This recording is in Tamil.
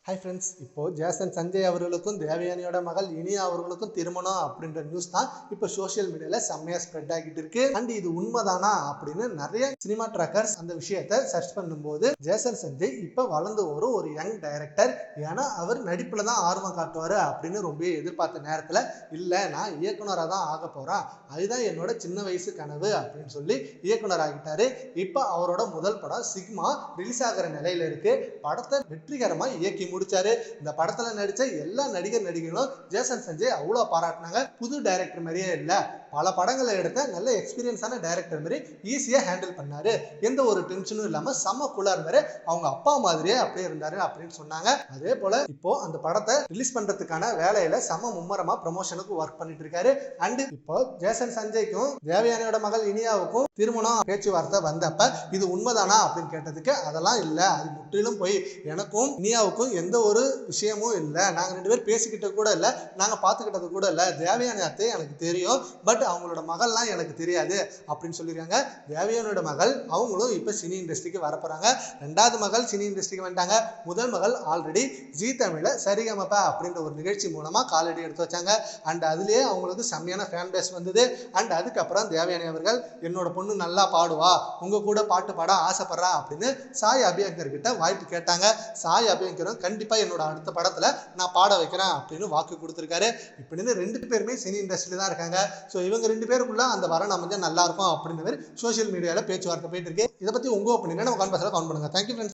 ஹாய் ஃப்ரெண்ட்ஸ், இப்போ ஜேசன் சஞ்சய் அவர்களுக்கும் தேவயானியோட மகள் இனியா அவர்களுக்கும் திருமணம் அப்படின்ற நியூஸ் தான் இப்போ சோஷியல் மீடியால செம்மையா ஸ்ப்ரெட் ஆகிட்டு இருக்கு. அண்ட் இது உண்மைதானா அப்படின்னு நிறைய சினிமா ட்ராக்கர்ஸ் அந்த விஷயத்த சர்ச் பண்ணும்போது ஜேசன் சஞ்சய் இப்போ வளர்ந்து ஒரு யங் டைரக்டர், ஏன்னா அவர் நடிப்புல தான் ஆர்வம் காட்டுவாரு அப்படின்னு ரொம்ப எதிர்பார்த்த நேரத்துல இல்ல நான் இயக்குனராக தான் ஆக போறேன், அதுதான் என்னோட சின்ன வயசு கனவு அப்படின்னு சொல்லி இயக்குனர் ஆகிட்டாரு. இப்போ அவரோட முதல் படம் சிக்மா ரிலீஸ் ஆகிற நிலையில இருக்கு. படத்தை வெற்றிகரமா இயக்கி முடிச்சாரு. இந்த படத்துல நடிச்ச எல்லா நடிகர்களும் ஜேசன் சஞ்சய் அவ்வளோ பாராட்டினாங்க. புது டைரக்டர் மாதிரியே இல்ல, பல படங்களை எடுத்த நல்ல எக்ஸ்பீரியன்ஸான டைரக்டர் மாதிரி ஈஸியா ஹேண்டில் பண்ணாரு, எந்த ஒரு டென்ஷனும் இல்லாம செம்ம கூலா இருந்தாரு, அவங்க அப்பா மாதிரியே அப்படியே இருந்தாரு அப்படின்னு சொன்னாங்க. அதே போல இப்போ அந்த படத்தை ரிலீஸ் பண்றதுக்கான வேலையில செம்ம மும்மரமா ப்ரமோஷனுக்கு ஒர்க் பண்ணிட்டு இருக்காரு. அண்ட் இப்போ ஜேசன் சஞ்சய்க்கும் தேவயானியோட மகள் இனியாவுக்கும் திருமணம் பேச்சுவார்த்தை வந்தப்ப இது உண்மைதானா அப்படின்னு கேட்டதுக்கு அதெல்லாம் இல்ல, அது முற்றிலும் போய், எனக்கும் இனியாவுக்கும் எந்த ஒரு விஷயமும் இல்லை, நாங்க ரெண்டு பேரும் பேசிக்கிட்ட கூட இல்லை, நாங்க பார்த்துக்கிட்டது கூட இல்லை, தேவயானி அத்தை எனக்கு தெரியும், பட் அவங்களோட மகள்லாம் எனக்கு தெரியாது அப்படின்னு சொல்லியிருக்காங்க. தேவயானியோட மகள் அவங்களும் இப்போ சினி இண்டஸ்ட்ரிக்கு வரப்போறாங்க. ரெண்டாவது மகள் சினி இண்டஸ்ட்ரிக்கு வந்துட்டாங்க. முதல் மகள் ஆல்ரெடி ஜி தமிழ சரிகமபா அப்படின்ற ஒரு நிகழ்ச்சி மூலமா காலடி எடுத்து வச்சாங்க. அண்ட் அதுலயே அவங்களுக்கு செம்மையான ஃபேன் பேஸ் வந்தது. அண்ட் அதுக்கப்புறம் தேவயானி அவர்கள் என்னோட பொண்ணு நல்லா பாடுவா, உங்க கூட பாட்டு பாட ஆசைப்படுறா அப்படின்னு சாய் அபியங்கர் கிட்ட வாய்ப்பு கேட்டாங்க. சாய் அபியங்கரும் கண்டிப்பா என்னோட அடுத்த படத்துல நான் பாட வைக்கிறேன் அப்படின்னு வாக்கு கொடுத்திருக்காரு. இப்படின்னு ரெண்டு பேருமே சினி இண்டஸ்ட்ரியில தான் இருக்காங்க. ஸோ இவங்க ரெண்டு பேருக்குள்ள அந்த வரன் அமைஞ்சா நல்லா இருக்கும் அப்படின்னு சோஷியல் மீடியால பேச்சுவார்த்தை போயிட்டு இருக்கு. இதை பத்தி உங்க ஒப்பீனியன் நம்ம கமெண்ட் பாக்ஸ்ல கமெண்ட் பண்ணுங்க. Thank you friends.